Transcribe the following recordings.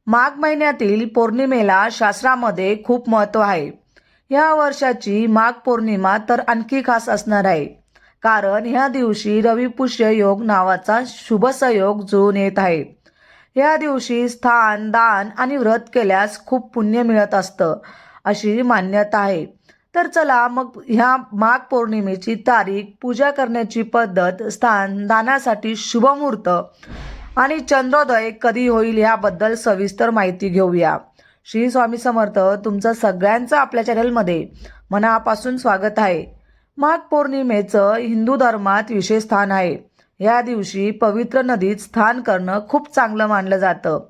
माघ महिन्यातील पौर्णिमेला शास्त्रामध्ये खूप महत्त्व आहे. या वर्षाची माघ पौर्णिमा तर आणखी खास असणार आहे, कारण ह्या दिवशी रविपुष्य योग नावाचा शुभ संयोग जुळून येत आहे. या दिवशी स्नान, दान आणि व्रत केल्यास खूप पुण्य मिळत असतं, अशी मान्यता आहे. तर चला मग ह्या माघ पौर्णिमेची तारीख, पूजा करण्याची पद्धत, स्नान दानासाठी शुभ मुहूर्त आणि चंद्रोदय कधी होईल याबद्दल सविस्तर माहिती घेऊया. श्री स्वामी समर्थ. तुमचं सगळ्यांचं आपल्या चॅनलमध्ये मनापासून स्वागत आहे. माघ पौर्णिमेचं हिंदू धर्मात विशेष स्थान आहे. या दिवशी पवित्र नदीत स्नान करणं खूप चांगलं मानलं जातं.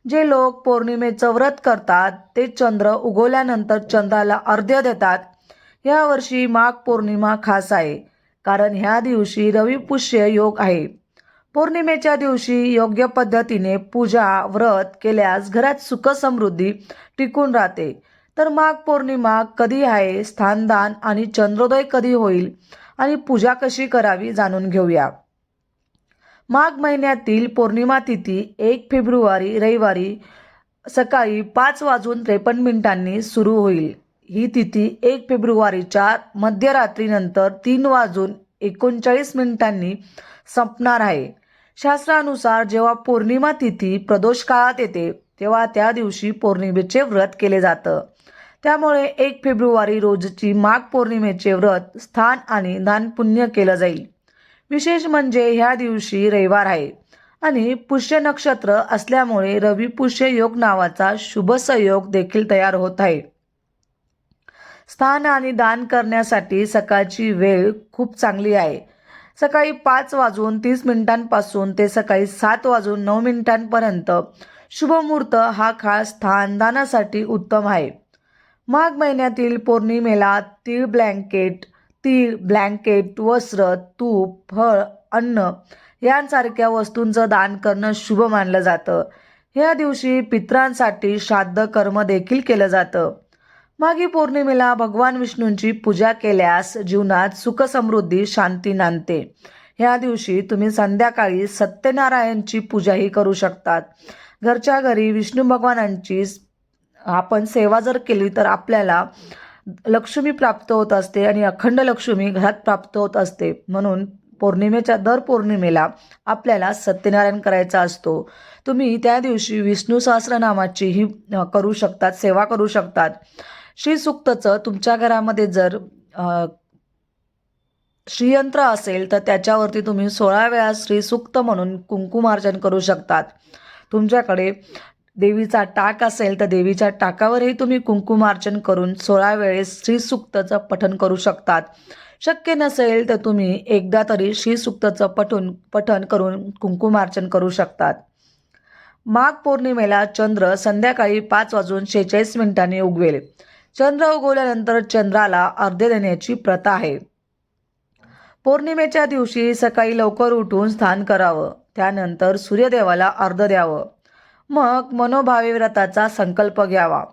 जे लोक पौर्णिमेचं व्रत करतात ते चंद्र उगवल्यानंतर चंद्राला अर्घ्य देतात. या वर्षी माघ पौर्णिमा खास आहे, कारण ह्या दिवशी रविपुष्य योग आहे. पौर्णिमेच्या दिवशी योग्य पद्धतीने पूजा व्रत केल्यास घरात सुख समृद्धी टिकून राहते. तर माघ पौर्णिमा कधी आहे, स्थानदान आणि चंद्रोदय कधी होईल आणि पूजा कशी करावी जाणून घेऊया. माघ महिन्यातील पौर्णिमा तिथी 1 फेब्रुवारी रविवारी सकाळी 5:53 सुरू होईल. ही तिथी 1 फेब्रुवारीच्या मध्यरात्रीनंतर 3:39 संपणार आहे. शास्त्रानुसार जेव्हा पौर्णिमा तिथी प्रदोष काळात येते तेव्हा त्या दिवशी पौर्णिमेचे व्रत केले जातं. त्यामुळे 1 फेब्रुवारी रोजची माघ पौर्णिमेचे व्रत, स्नान आणि दान पुण्य केलं जाईल. विशेष म्हणजे ह्या दिवशी रविवार आहे आणि पुष्य नक्षत्र असल्यामुळे रवी पुष्य योग नावाचा शुभ संयोग देखील तयार होत आहे. स्नान आणि दान करण्यासाठी सकाळची वेळ खूप चांगली आहे. सकाळी 5:30 ते सकाळी 7:09 शुभ मुहूर्त हा खास स्नान दानासाठी उत्तम आहे. माघ महिन्यातील पौर्णिमेला तीळ, ब्लँकेट, वस्त्र, तूप, फळ, अन्न यांसारख्या वस्तूंचं दान करणं शुभ मानलं जातं. या दिवशी पितरांसाठी श्राद्ध कर्म देखील केलं जातं. माघी पौर्णिमेला भगवान विष्णूंची पूजा केल्यास जीवनात सुख समृद्धी शांती नांदते. ह्या दिवशी तुम्ही संध्याकाळी सत्यनारायणची पूजाही करू शकतात. घरच्या घरी विष्णू भगवानांची आपण सेवा जर केली तर आपल्याला लक्ष्मी प्राप्त होत असते आणि अखंड लक्ष्मी घरात प्राप्त होत असते. म्हणून दर पौर्णिमेला आपल्याला सत्यनारायण करायचा असतो. तुम्ही त्या दिवशी विष्णू सहस्रनामाचीही करू शकतात, सेवा करू शकतात. श्रीसूक्तचं तुमच्या घरामध्ये जर श्रीयंत्र असेल तर त्याच्यावरती तुम्ही 16 वेळा श्रीसूक्त म्हणून कुंकुमार्चन करू शकतात. तुमच्याकडे देवीचा टाक असेल तर देवीच्या टाकावरही तुम्ही कुंकुमार्चन करून 16 वेळेस श्रीसूक्तचं पठण करू शकतात. शक्य नसेल तर तुम्ही एकदा तरी श्रीसूक्तचं पठण करून कुंकुमार्चन करू शकतात. माघ पौर्णिमेला चंद्र संध्याकाळी 5:46 उगवेल. चंद्र उगवल्यानंतर चंद्राला अर्घ्य देण्याची प्रथा आहे. पौर्णिमेच्या दिवशी सकाळी लवकर उठून स्नान करावं, त्यानंतर सूर्यदेवाला अर्घ्य द्यावं. मग मनोभावे व्रताचा संकल्प घ्यावा.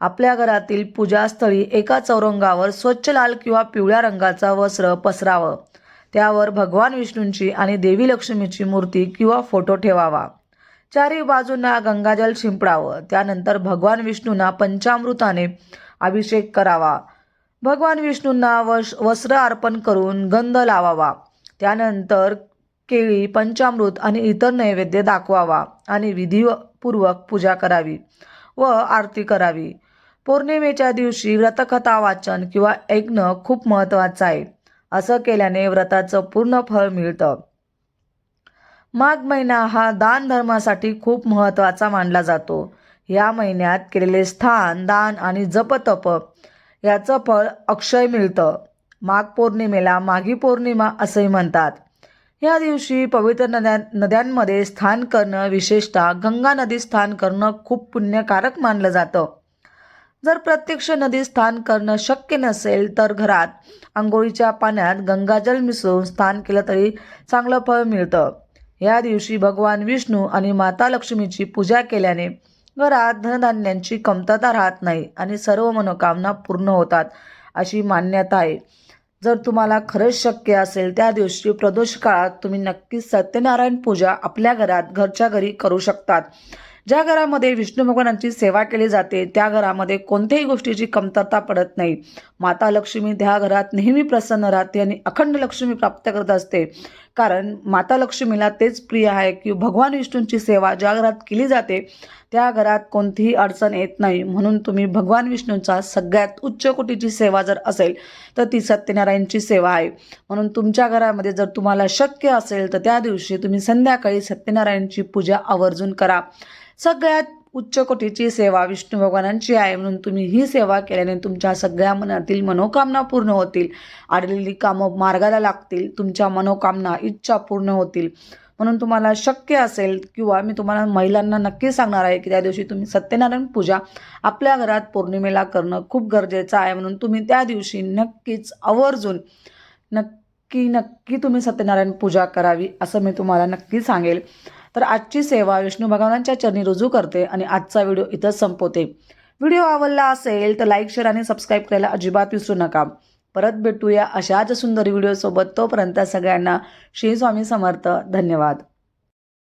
आपल्या घरातील पूजास्थळी एका चौरंगावर स्वच्छ लाल किंवा पिवळ्या रंगाचा वस्त्र पसरावं. त्यावर भगवान विष्णूंची आणि देवी लक्ष्मीची मूर्ती किंवा फोटो ठेवावा. चारी बाजूंना गंगाजल शिंपडावं. त्यानंतर भगवान विष्णूंना पंचामृताने अभिषेक करावा. भगवान विष्णूंना वस्त्र अर्पण करून गंध लावावा. त्यानंतर केळी, पंचामृत आणि इतर नैवेद्य दाखवावा आणि विधीपूर्वक पूजा करावी व आरती करावी. पौर्णिमेच्या दिवशी व्रतकथा वाचन किंवा ऐकणं खूप महत्त्वाचं आहे. असं केल्याने व्रताचं पूर्ण फळ मिळतं. माघ महिना हा दान धर्मासाठी खूप महत्त्वाचा मानला जातो. या महिन्यात केलेले स्नान, दान आणि जपतप याचं फळ अक्षय मिळतं. माघ पौर्णिमेला माघी पौर्णिमा असंही म्हणतात. या दिवशी पवित्र नद्यांमध्ये स्नान करणं, विशेषतः गंगा नदीत स्नान करणं खूप पुण्यकारक मानलं जातं. जर प्रत्यक्ष नदीत स्नान करणं शक्य नसेल तर घरात आंघोळीच्या पाण्यात गंगाजल मिसळून स्नान केलं तरी चांगलं फळ मिळतं. या दिवशी भगवान विष्णू आणि माता लक्ष्मीची पूजा केल्याने घरात धनधान्यांची कमतरता राहत नाही आणि सर्व मनोकामना पूर्ण होतात, अशी मान्यता आहे. जर तुम्हाला खरंच शक्य असेल त्या दिवशी प्रदोष काळात तुम्ही नक्कीच सत्यनारायण पूजा आपल्या घरात घरच्या घरी करू शकतात. ज्या घरामध्ये विष्णू भगवानांची सेवा केली जाते त्या घरामध्ये कोणत्याही गोष्टीची कमतरता पडत नाही. माता लक्ष्मी त्या घरात नेहमी प्रसन्न राहते आणि अखंड लक्ष्मी प्राप्त करत असते. कारण माता लक्ष्मीला तेच प्रिय आहे की भगवान विष्णूंची सेवा ज्या घरात केली जाते त्या घरात कोणतीही अडचण येत नाही. म्हणून तुम्ही भगवान विष्णूंचा सगळ्यात उच्च कोटीची सेवा जर असेल तर ती सत्यनारायणची सेवा आहे. म्हणून तुमच्या घरामध्ये जर तुम्हाला शक्य असेल तर त्या दिवशी तुम्ही संध्याकाळी सत्यनारायणची पूजा आवर्जून करा. सगळ्यात उच्च कोटीची सेवा विष्णू भगवानांची आहे. म्हणून तुम्ही ही सेवा केल्याने तुमच्या सगळ्या मनातील मनोकामना पूर्ण होतील. आडलेली कामं मार्गाला लागतील. तुमच्या मनोकामना इच्छा पूर्ण होतील. म्हणून तुम्हाला शक्य असेल किंवा मी तुम्हाला महिलांना नक्की सांगणार आहे की त्या दिवशी तुम्ही सत्यनारायण पूजा आपल्या घरात पौर्णिमेला करणं खूप गरजेचं आहे. म्हणून तुम्ही त्या दिवशी नक्कीच आवर्जून नक्की तुम्ही सत्यनारायण पूजा करावी असं मी तुम्हाला नक्की सांगेल. तर आजची सेवा विष्णू भगवानांच्या चरणी रुजू करते आणि आजचा व्हिडिओ इथंच संपवते. व्हिडिओ आवडला असेल तर लाईक, शेअर आणि सबस्क्राईब करायला अजिबात विसरू नका. परत भेटूया अशाच सुंदर व्हिडिओसोबत. तोपर्यंत सगळ्यांना श्री स्वामी समर्थ. धन्यवाद.